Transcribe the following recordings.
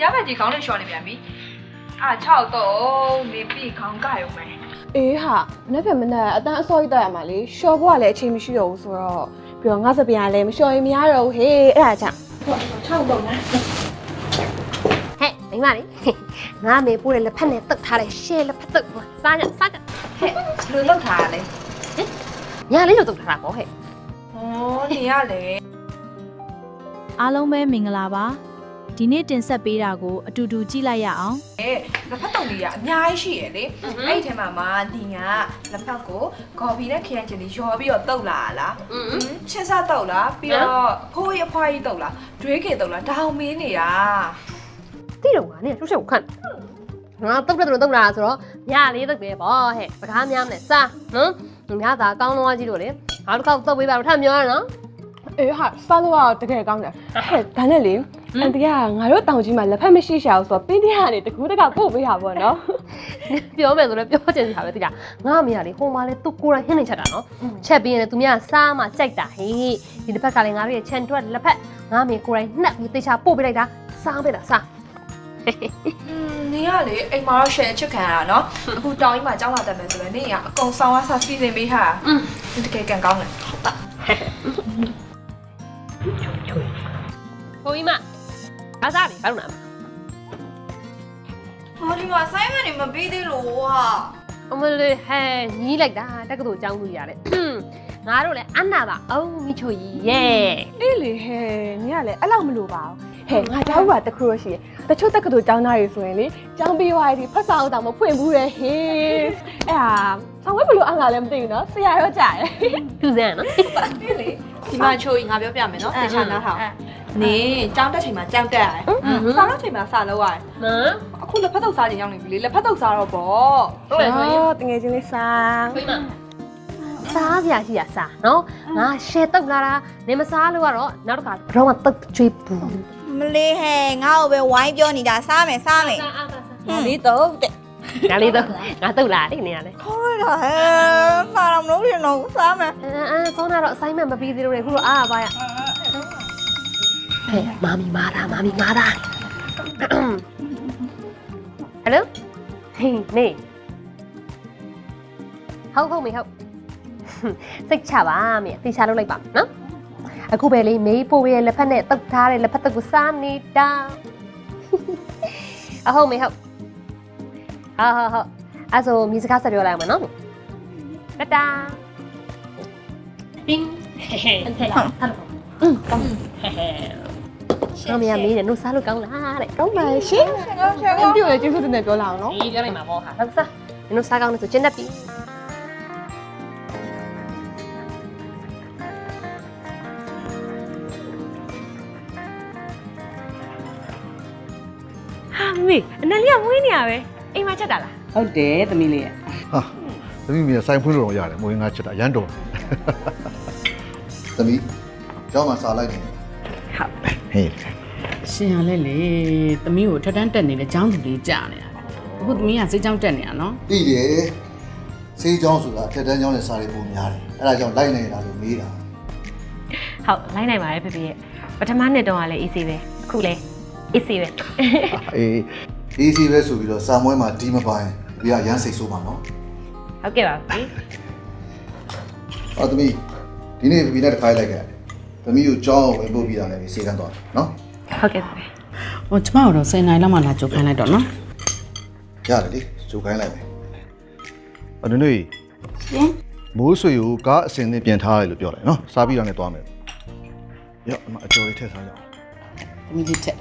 ညဘက်ကြီးခေါင်းလေးလျှော်နေပြန်ပြီ6တော့နေပြီခေါင်းကရုံပဲအေးဟာမနေ့ကမနေ့အတန်းအစောကြီးတက်ရမှာလေရှော့ဖို့ကလည်းအချိန်မရှိတော့ဘူးဆိုတော့ပြီးတော့ငါစပြန်ကလည်းမလျှော်ရင်မရတော့ဘူးဟေးအဲ့ဒါကြောင့်6တော့နော်ဟဲ့မိမလေးငါမေပိုးတဲ့လက်ဖက်နဲ့တုတ်ထားတဲ့ရှဲလက်ဖက်တုတ်စားကြဟဲ့ လူလောက်ထားရလေညာလေးတော့တုတ်ထားတာပေါ့ဟဲ့နေရလေအားလုံးပဲမင်္ဂလာပါဒီနေ့တင်ဆက်ပေးတာကိုအတူတူကြည့်လိုက်ရအောင်လက်ဖက်တုပ်လေးကအများကြီးရှိရလေအဲ့ဒီထဲမှာဒီကလက်ဖက်ကိုဂေါ်ဘီနဲ့ခရမ်းချင်လေးရောပြီးတော့တုပ်လာလားချစ်စားတုပ်လားပြီးတော့ဖိုးရဖွားကြီးတုပ်လားဒွေးကေတုပ်လားဒေါင်မင်းနေတာတိတော့ကနေလှုပ်ရှုပ်ခန့်ငါတုတ်တယ်လို့တုတ်လာဆိုတော့ညာလေးတုတ်ပဲပေါ့ဟဲ့စကားများမနဲ့စားနော်ငါသာကောင်းလုံးကြီးလို့လေနောက်တစ်ခေါက်တုတ်ပေးပါတော့ထပ်ပြောရနော်အေးဟာစားလို့တော့တကယ်ကောင်းတယ်ဟဲ့ဒါနဲ့လေအန်တီကငါတို့တောင်ကြီးမှာလက်ဖက်မရှိရှာဘူးဆိုတော့ပင်းတရကနေတကူးတကပို့ပေးတာပေါ့နော်ပြောမယ်ဆိုတော့ပြောချင်တာပဲတိလားငါအမေကလေဟိုမှာလေသူကိုယ်တိုင်ဟင်းနေချက်တာနော်ချက်ပြီးရင်လည်းသူများစားမှကြိုက်တာဟေးဒီတစ်ဖက်ကလည်းငါတို့ရဲ့ချန်တွက်လက်ဖက်ငါအမေကိုယ်တိုင်နှက်ပြီးတေချာပို့ပေးလိုက်တာစားပေးတာစားနေရလေအိမ်မှာတော့ share ချစ်ခံရတာနော်အခုတောင်ကြီးမှာကြောင်းလာတက်မယ်ဆိုတော့နေရအကုန်ဆောင်ဝါစားစီစဉ်ပေးဟာတကယ်ကန်ကောင်းတယ်ဟုတ်တာကိုကြီးမအားစားပြီဘာလို့လဲဒီမှာ assignment တွေမပြီးသေးလို့ဟာအမလေးဟဲ့ညီးလိုက်တာတက္ကသိုလ်ကျောင်းသူရတယ်ငါတို့လည်းအနာပါအောင်မိချိုကြီးရဲ့အေးလေဟဲ့ညီကလည်းအဲ့လောက်မလို့ပါဘူးဟဲ့ငါကြောက်ပါတခုရရှိရတချို့တက္ကသိုလ်ကျောင်းသားတွေဆိုရင်လေကျောင်းပြီးသွားရင်ဖတ်စာအုပ်တောင်မဖွင့်ဘူးရဲ့ဟေးအဲ့ဟာဆောင်ဝဲဘလို့အငါလည်းမသိဘူးနော်ဆရာရောကြာတယ်သူစမ်းနော်အေးလေဒီမှာချိုကြီးငါပြောပြမယ်နော်တေချာနားထောင်နေကြောင်းတက်ချိန်မှာကြောင်းတက်ရတယ်စားတော့ချိန်မှာစားလို့ရတယ်အခုလက်ဖက်တုပ်စားချိန်ရောက်နေပြီလေလက်ဖက်တုပ်စားတော့ပေါ့ဟုတ်တယ်တကယ်ချင်းလေးစားခွေးမစားစရာရှိရစားနော်ငါရှယ်တုပ်လာတာနေမစားလို့ကတော့နောက်တစ်ခါတော့တုပ်ကျွေးဘူးမလေးဟဲ့ငါ့ကိုပဲဝိုင်းပြောနေတာစားမယ်ငါလေးတော့တဲ့ငါလေးတော့ငါတုပ်လာတယ်နေရလေခေါ်ရတာဟဲ့စားတော့မလို့ရင်တော့စားမယ်ဆောင်းတော့ assignment မပြီးသေးလို့လေခုတော့အားပါရဟဲ့မာမီမာတာဟယ်လိုဟေးနေဟုတ်မေဟုတ်စိတ်ချပါမေတေချာလုပ်လိုက်ပါနော်အခုပဲလေမေးပို့ရဲ့လက်ဖက်နဲ့တုတ်ထားတဲ့လက်ဖက်တုတ်ကိုစားနေတာအဟုတ်မေဟုတ်ဟုတ်အဲ့ဆိုမြူစကားဆက်ပြောလိုက်အောင်နော်တတာတင်းဟဲ့ဟဲ့ကောင်းအမေမေးတယ်နို့စားလို့ကောင်းလားတဲ့ကောင်းပါရှင်ရှင်ပြောရကျေးဇူးတင်တယ်ပြောလာအောင်နော်အေးပြောလိုက်မှာပေါ့ဟာဟုတ်စားနို့စားကောင်းလို့ဆိုကျင်းတတ်ပြီဟာမေအနန်လေးကမွေးနေရပဲအိမ်မှာချက်တာလားဟုတ်တယ်သမီးလေးရဟာသမီးမြေစိုင်ဖွင့်လို့ရတယ်မွေးငါချက်တာရမ်းတော်သမီးကျောင်းမှာစာလိုက်နေတယ်ဟုတ်ဟေးရှင်ရလဲလေသမီးကိုထက်တန်းတက်နေတဲ့ကျောင်းသူလေးကြာနေတာအခုသမီးကစိတ်ကြောင်းတက်နေတာနော်သိတယ်စေးကျောင်းဆိုတာထက်တန်းကျောင်းနဲ့စာတွေပုံများတယ်အဲ့ဒါကြောင့်လိုက်နေတာလို့မေးတာဟုတ်လိုက်နိုင်ပါတယ်ဖေဖေရဲ့ပထမနှစ်တုန်းကလည်း easy ပဲအခုလည်း easy ပဲeasy ပဲဆိုပြီးတော့စာမွဲမှာဒီမပိုင်းဒီကရမ်းစိတ်ဆိုးပါနော်ဟုတ်ကဲ့ပါဖေဟောသမီးဒီနေ့ဖေနဲ့တစ်ခါလိုက်ခဲ့သမီးကိုကျောင်းဝင်ပို့ပြီးတာလည်းစေးကန်းသွားနော်ဟုတ်ကဲ့ပါဟိုကျမတို့10နိုင်လောက်မှလာကြိုခိုင်းလိုက်တော့နော်ရတယ်လေကြိုခိုင်းလိုက်မယ်အနုနွေရှင်မိုးဆွေကိုကားအစင်နဲ့ပြန်ထားရတယ်လို့ပြောတယ်နော်စားပြီးတာနဲ့သွားမယ်ရောအမအကျော်လေးထည့်စားကြအောင်သမီးလေးထက်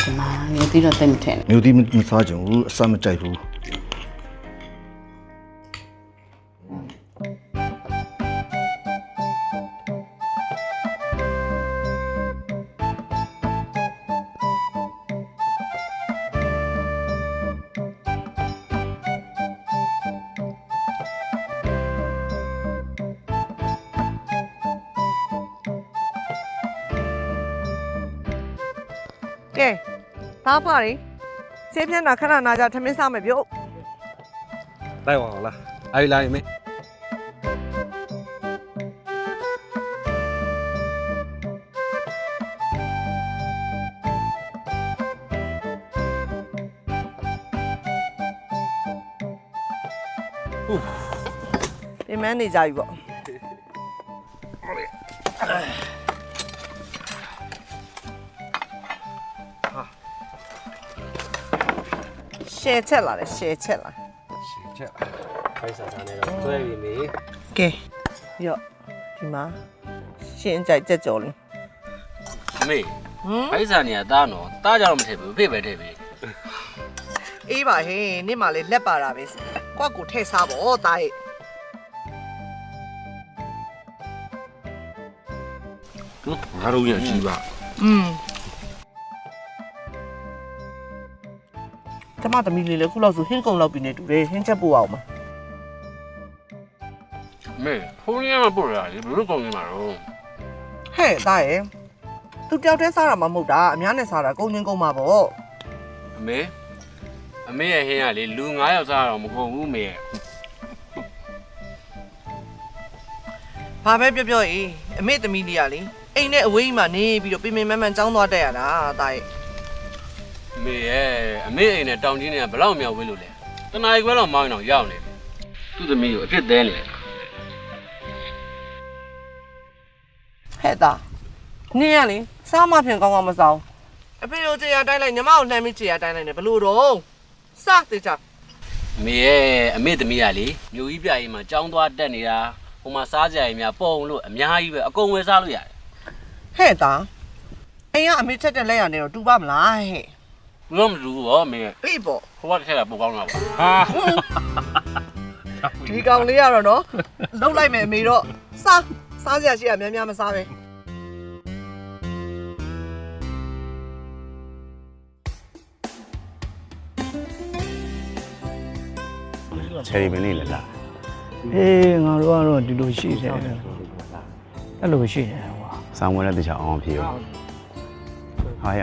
ဒီမှာမျိုးတီတော့တိတ်မထည့်နဲ့မျိုးတီမစားကြဘူးအစမကြိုက်ဘူးကဲသားဖားရီဆေးပြန်းတာခဏနာကြထမင်းစားမယ်ပြုတ်လိုက်ပါအောင်လားအဲ့ဒီလိုက်မေး ပြင်မနေကြပြီပေါ့ရှယ်ချက်လာတယ်ရှယ်ချက်လာ ရှင်ချက်ဖိုက်စားစားနဲ့တော့ကျွဲပြီလေ ကဲရော့ဒီမှာရှင်းကြိုက်ကြက်ကြော်လေး အမေဖိုက်စားနေရတာနော်တားကြတော့မထည့်ဘူးဖေ့ပဲထည့်ပြီ အေးပါဟင်းနေ့မှလည်းလက်ပါတာပဲကွက်ကိုထည့်စားပေါ့တားရဲ့ ငါတို့ရရှိပါ ကျမသမီးလေးလည်းခုလောက်ဆိုဟင်းကုံလောက်ပြီးနေတူတယ်ဟင်းချက်ပို့အောင်မ အမေဖုန်းရမပို့ရလေဘယ်လိုကောင်းနေမှာတော့ ဟဲ့တားရဲ့သူတယောက်တည်းစားတာမှမဟုတ်တာအများနဲ့စားတာကုန်ချင်းကုန်မှာပေါ့ အမေရဲ့ဟင်းကလေလူ9ယောက်စားတော့မကုန်ဘူးမေရဲ့ ဘာပဲပြောပြောအေးအမေသမီးလေးကလေအိမ်နဲ့အဝေးကြီးမှာနေပြီးတော့ပြင်ပြင်မမှန်ကြောင်းသွားတက်ရတာတားရဲ့ အမေအိမ်နဲ့တောင်ကြီးနဲ့ဘယ်လောက်မြောက်ဝေးလို့လဲတနားရီခွဲတော့မောင်းအောင်ရောက်နေပြီသူ့သမီးကိုအဖြစ်သေးနေတယ် ဟဲ့တာနေရလေစားမဖြင့်ကောင်းကောင်းမစားအဖေတို့ကြေရတိုင်းလိုက်ညီမကိုလှမ်းပြီးကြေရတိုင်းလိုက်နေဘလို့တော့စားသေးချာ အမေသမီးကလေမြို့ကြီးပြအိမ်မှာကြောင်းသွားတက်နေတာဟိုမှာစားကြရင်များပုံလို့အများကြီးပဲအကုန်ဝယ်စားလို့ရတယ် ဟဲ့တာအိမ်ကအမေချက်တဲ့လက်ရနေတော့တူပါမလားဟဲ့ ဘူးတော့မတူဘူးဗောအမေ အေးပေါ့ ဟိုဘက်ကထက်ကပိုကောင်းတာပါ ဒီကောင်လေးရတော့နော်လှုပ်လိုက်မယ်အမေတော့စားကြရှိရများများမစားပဲ ချယ်ရီပင်လေးလည်းလာ အေးငါတို့ကတော့ဒီလိုရှိတယ်အဲ့လိုရှိတယ်ကွာ ဆောင်းဝဲတဲ့တခြားအောင်ဖြစ်ရောဟာရ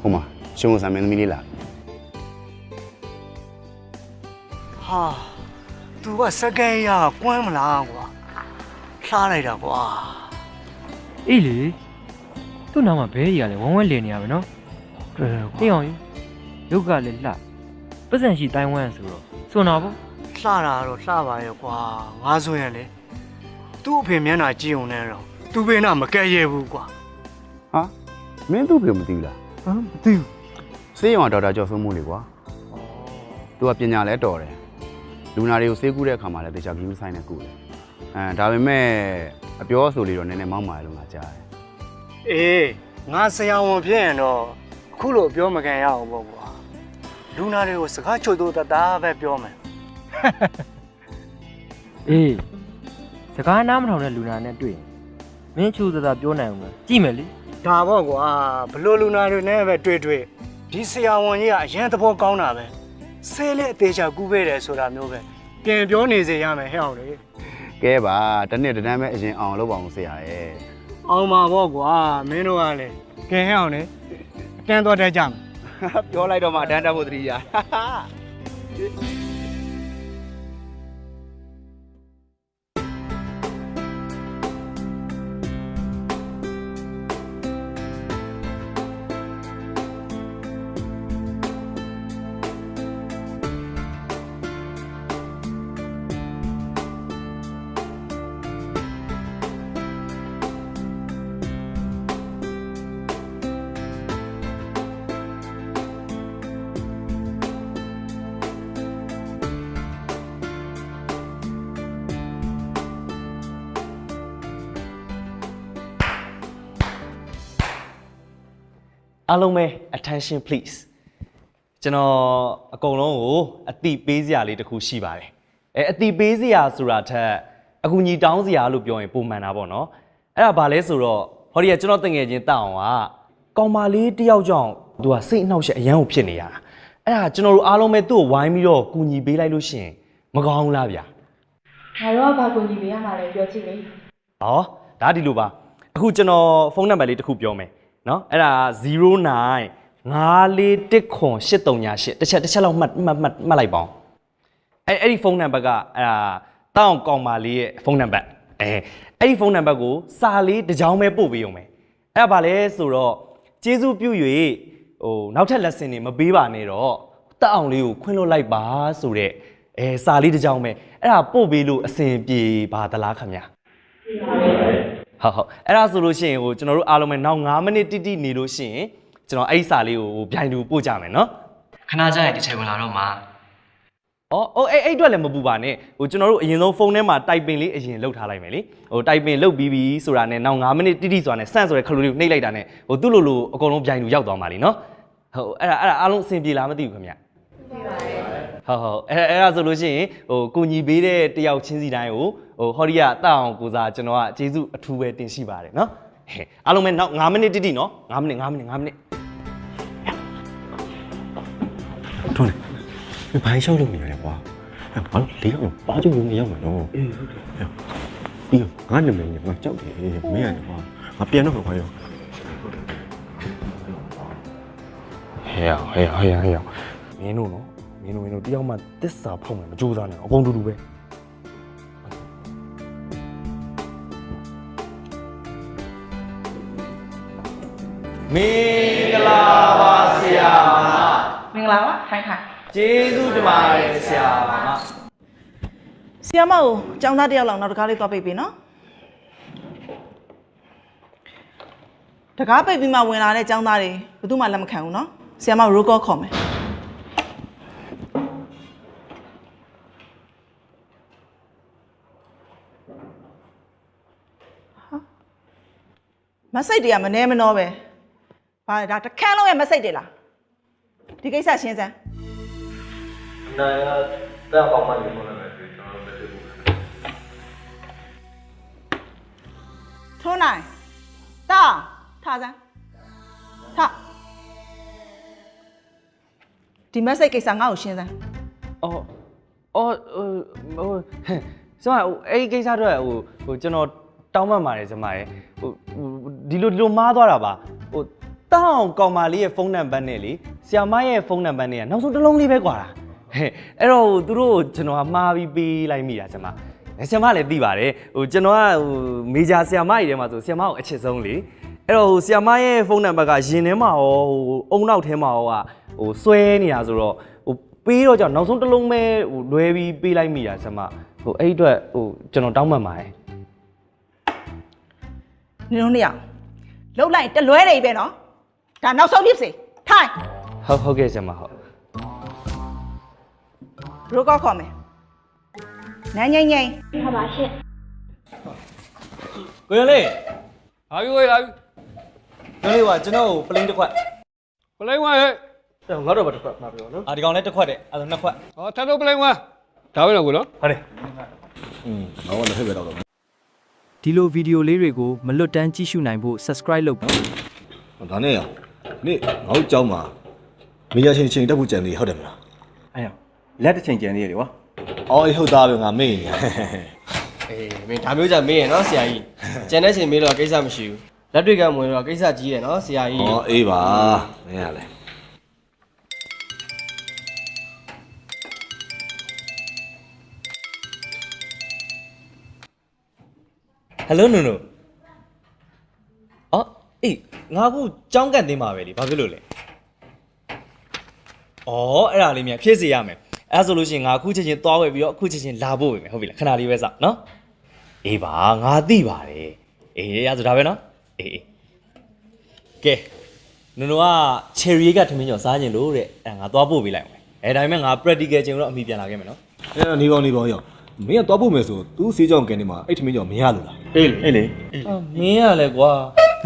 ဟိုမှာရှုံးဆံမင်းသမီးလေးလာ ဟာ तू ကစကဲရကွမ်းမလားကွာလှားလိုက်တာကွာ အေးလေသူ့နာမှာဘဲကြီးကလည်းဝမ်းဝဲလည်နေရပဲနော် တွေ့တယ်ကွာ သိအောင်ရုပ်ကလည်းလှပတ်စံရှိတိုင်းဝမ်းဆိုတော့စွန်တာပေါ့ လှတာတော့လှပါရဲ့ကွာငါဆိုရင်လေသူ့အဖေမျက်နှာကြည့်ုံနဲ့တော့သူ့ဘေးနာမကဲရဲဘူးကွာ ဟာမင်းသူ့ဖေမသိဘူးလား ဟမ်မသိဘူး စေးရုံကဒေါက်တာကျော်စိုးမိုးလေကွာသူကပညာလည်းတော်တယ်လူနာတွေကိုဆေးကူးတဲ့အခါမှာလည်းတခြားကြီးဆိုင်နဲ့ကူတယ်ဒါပေမဲ့အပြောအဆိုလေးတော့နည်းနည်းမောက်မာတယ်လို့ငါကြားတယ် အေးငါဆရာဝန်ဖြစ်ရင်တော့အခုလိုပြောမကန်ရအောင်ပေါ့ကွာလူနာတွေကိုစကားချို့တို့တသားပဲပြောမယ် အေးစကားနားမထောင်တဲ့လူနာနဲ့တွေ့ရင်မင်းချူသသာပြောနိုင်အောင်လားကြည့်မယ်လေ ဒါပေါ့ကွာဘလို့လူနာတွေနဲ့ပဲတွေ့ဒီဆရာဝန်ကြီးကအရင်သဘောကောင်းတာပဲဆဲလက်အသေးချာကူးပေးတယ်ဆိုတာမျိုးပဲပြန်ပြောနေစေရမယ်ဟဲ့အောင်လေ ကဲပါတစ်နှစ်တစ်တန်းပဲအရင်အောင်လုပ်ပါအောင်ဆရာရဲ့ အောင်ပါပေါ့ကွာမင်းတို့ကလည်းကဲဟဲ့အောင်လေအတန်းတော့တက်ကြမယ် ပြောလိုက်တော့မှအတန်းတက်ဖို့တတိယ အားလုံးပဲ attention please ကျွန်တော်အကုန်လုံးကိုအတိပေးစရာလေးတစ်ခုရှိပါတယ်အတိပေးစရာဆိုတာထက်အကူညီတောင်းစရာလို့ပြောရင်ပုံမှန်တာပေါ့နော်အဲ့ဒါဘာလဲဆိုတော့ဟောဒီကကျွန်တော်တငယ်ချင်းတောက်အောင်ကကောင်မလေးတယောက်ကြောင့်သူကစိတ်အနှောက်အယှက်အရန်ကိုဖြစ်နေရတာအဲ့ဒါကျွန်တော်တို့အားလုံးပဲသူ့ကိုဝိုင်းပြီးတော့ကူညီပေးလိုက်လို့ရှိရင်မကောင်းဘူးလားဗျာ ငါတို့ကဘာကူညီပေးရမှာလဲပြောကြည့်လေ ဟောဒါဒီလိုပါအခုကျွန်တော်ဖုန်းနံပါတ်လေးတစ်ခုပြောမယ်နော်အဲ့ဒါ09 54198338တစ်ချက်လောက်မှတ်လိုက်ပါဦးအဲ့ဒီဖုန်းနံပါတ်ကအဲ့ဒါတောင်းကောင်မလေးရဲ့ဖုန်းနံပါတ်အဲ့ဒီဖုန်းနံပါတ်ကိုစာလေးတစ်ကြောင်းပဲပို့ပေးအောင်မယ်အဲ့ဒါဘာလဲဆိုတော့ကျေးဇူးပြု၍ဟိုနောက်ထပ် lesson တွေမပေးပါနဲ့တော့တက်အောင်လေးကိုခွင့်လွှတ်လိုက်ပါဆိုတဲ့ စာလေးတစ်ကြောင်းပဲအဲ့ဒါပို့ပေးလို့အဆင်ပြေပါသလားခင်ဗျာဟုတ်အဲ့ဒါဆိုလို့ရှိရင်ဟိုကျွန်တော်တို့အားလုံးပဲနောက်9မိနစ်တိတိနေလို့ရှိရင်ကျွန်တော်အဲ့ဒီစာလေးကိုဗျိုင်တူပို့ကြမယ်နော်ခဏကြာရင်ဒီချိန်ဝင်လာတော့မှာအဲ့အတွက်လည်းမပူပါနဲ့ဟိုကျွန်တော်တို့အရင်ဆုံးဖုန်းထဲမှာတိုက်ပင်လေးအရင်လုပ်ထားလိုက်မယ်လေဟိုတိုက်ပင်လုပ်ပြီးပြီဆိုတာနဲ့နောက်9မိနစ်တိတိဆိုတာနဲ့စန့်ဆိုတဲ့ခလူလေးကိုနှိပ်လိုက်တာနဲ့ဟိုသူ့လိုအကုန်လုံးဗျိုင်တူရောက်သွားမှာလीနော်ဟုတ်အဲ့ဒါအားလုံးအဆင်ပြေလားမသိဘူးခင်ဗျဟုတ်အဲ့ဒါဆိုလို့ရှိရင်ဟိုကိုညီပေးတဲ့တယောက်ချင်းစီတိုင်းကိုဟိုဟောဒီကတောက်အောင်ကိုစားကျွန်တော်ကကျေးဇူးအထူးပဲတင်ရှိပါတယ်နော်ဟဲ့အားလုံးပဲနောက်9မိနစ်တိတိနော်9မိနစ်ထွန်းလေဘာရှောက်လို့နေလဲကွာဘာလို့လေးအောင်ပါကြုံလို့မရောက်မှာနော်အေးဟုတ်တယ်ပြီးတော့ငါနာမည်ငါကြောက်တယ်မင်းရတယ်ကွာငါပြန်တော့ခွာရောဟဲ့မင်းတို့နော်မင်းတို့တယောက်မှသစ္စာဖောက်မယ်မကြိုးစားနဲ့အကုန်တူတူပဲမင်္ဂလာပါဆရာမင်္ဂလာပါခိုင်ကျေးဇူးတင်ပါတယ်ဆရာဆရာမကိုကျောင်းသားတယောက်လောက်နောက်တကားလေးသွားပိတ်ပြီနော်တကားပိတ်ပြီးမှဝင်လာတဲ့ကျောင်းသားတွေဘယ်သူမှလက်မခံဘူးနော်ဆရာမရိုးကောခေါ်မယ်မစိတ်တွေကမနှဲမနှောပဲဘာလဲဒါတခန်းလုံးရဲ့မစိတ်တွေလားဒီကိစ္စရှင်းစမ်းနိုင်တဲ့ပေါမလေးပေါ်လာမယ်ကျွန်တော်တို့မသိဘူးထုံးနိုင်တာထားစမ်းထားဒီမစိတ်ကိစ္စငါ့ကိုရှင်းစမ်းဆိုတော့အဲ့ဒီကိစ္စတော့ဟိုကျွန်တော်တောင်းပန်ပါတယ်ကျမရဲ့ဟိုဒီလိုမှားသွားတာပါဟိုတောင်းကောင်မလေးရဲ့ဖုန်းနံပါတ်နဲ့လေဆရာမရဲ့ဖုန်းနံပါတ်နဲ့ကနောက်ဆုံးတစ်လုံးလေးပဲကွာတာအဲ့တော့သူတို့ကျွန်တော်ကမှားပြီးပေးလိုက်မိတာကျမဆရာမလည်းသိပါတယ်ဟိုကျွန်တော်ကဟိုမေဂျာဆရာမကြီးထဲမှာဆိုဆရာမကိုအချစ်ဆုံးလေအဲ့တော့ဟိုဆရာမရဲ့ဖုန်းနံပါတ်ကရင်ထဲမှာရောဟိုအုံနောက်ထဲမှာရောဟိုဆွဲနေတာဆိုတော့ဟိုပေးတော့ကြောင့်နောက်ဆုံးတစ်လုံးပဲဟိုလွဲပြီးပေးလိုက်မိတာဆရာမဟိုအဲ့အတွက်ဟိုကျွန်တော်တောင်းပန်ပါတယ်နင်တို့နေရလှုပ်လိုက်တလွဲနေပဲနော်ဒါနောက်ဆုံးဖြစ်စေထိုင်ဟုတ်ကဲ့ဆရာမဟုတ်ရိုးကောခေါ်မယ်နန်းငိမ့်ဟုတ်ပါရှင့်ကိုရလေးဟာပြီကိုရပြီကိုလေးကကျွန်တော်ကိုပလိန်တစ်ခွက်ပလိန်ဝါဟဲ့ငါတော့တစ်ခွက်မှာပြောနော်ဒီကောင်လည်းတစ်ခွက်တဲ့အဲ့ဒါနှစ်ခွက်ဟောထပ်တော့ပလိန်ဝါဒါပဲနော်ကိုနော်ဟုတ်တယ်ငါကလည်းဟဲ့ပဲတော့ဒီလိုဗီဒီယိုလေးတွေကိုမလွတ်တမ်းကြည့်ရှုနိုင်ဖို့ subscribe လုပ်ပါဒါနဲ့ရနေ့ငါ့ကြောင်းမှာမေးရချင်းတက်ဖို့ကြံသေးဟုတ်တယ်မလားအဲ့ရလက်တစ်ချိန်ကြံသေးတယ်ကွာအော်အေးဟုတ်သားပဲငါမေ့နေအေးမင်းဒါမျိုးကြမေးရနော်ဆရာကြီးကြံတဲ့ချိန်မေးတော့ကိစ္စမရှိဘူးလက်တွေကမဝင်တော့ကိစ္စကြီးရနော်ဆရာကြီးအော်အေးပါမင်းရလဲဟယ်လိုနုအေးငါအခုကြောင်းကန်တင်းမှာပဲလေဘာဖြစ်လို့လဲအဲ့ဒါလေးမြန်ဖြည့်စေရမယ်အဲ့ဆိုလို့ရှိရင်ငါအခုချက်ချင်းသွားဝယ်ပြီးတော့အခုချက်ချင်းလာဖို့ပဲဟုတ်ပြီလားခဏလေးပဲစောင့်နော်အေးပါငါသိပါတယ်အေးရဆိုဒါပဲနော်အေးကဲနုက cherry ကထမင်းကျော်စားခြင်းလို့တဲ့အဲ့ငါသွားပို့ပေးလိုက်အောင်ဒါပေမဲ့ငါ practical ခြင်းတော့အမိပြန်လာခဲ့မယ်နော်နေကောင်းရောမင်းကသွားဖို့မယ်ဆို तू စေးကြောင်ကန်နေမှာအဲ့ထမင်းကျော်မရလို့လားအေးလေမင်းရလဲကွာ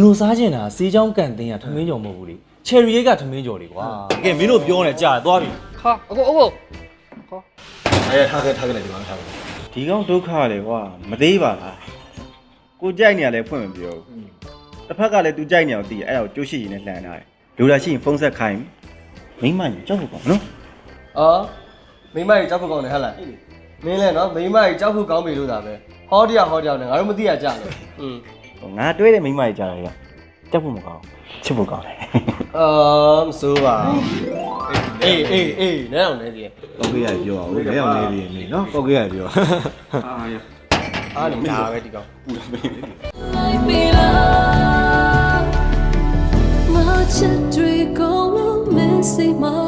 နုစားခြင်းတာစေးကြောင်ကန်တင်းကထမင်းကျော်မဟုတ်ဘူးလေ cherry ကထမင်းကျော်လေကွာကဲမင်းတို့ပြောနေကြာသွားပြီဟာအကိုခေါ်ထားခဲ့လိုက်ဒီမှာထားခဲ့ဒီကောင်ဒုက္ခလေကွာမသေးပါလားကိုကြိုက်နေရလဲဖွင့်မပြောဘူးတစ်ဖက်ကလည်း तू ကြိုက်နေအောင်သိရအဲ့ဒါကိုကြိုးရှိရင်လည်းလှန်ထားတယ်လိုလာရှိရင်ဖုန်းဆက်ခိုင်းမိမကြီးကြောက်ဖို့ကောင်းနော်မိမကြီးကြောက်ဖို့ကောင်းတယ်ဟဲ့လားမင်းလည်းနော်မိမကြီးကြောက်ဖို့ကောင်းပြီလို့သာပဲဟောတရားနဲ့ငါတို့မသိရကြလို့ငါတွေးတဲ့မိမကြီးကြားတယ်ကကြောက်ဖို့မကောင်းချစ်ဖို့ကောင်းတယ်မစိုးပါအေးနဲအောင်နေသေးတယ်ပေါက်ကြရပြောအောင်နဲအောင်နေသေးနေနော်ပေါက်ကြရပြောအားနေဒါပဲဒီကောင်ပူတယ်မေးMuch a dream, go, miss it, my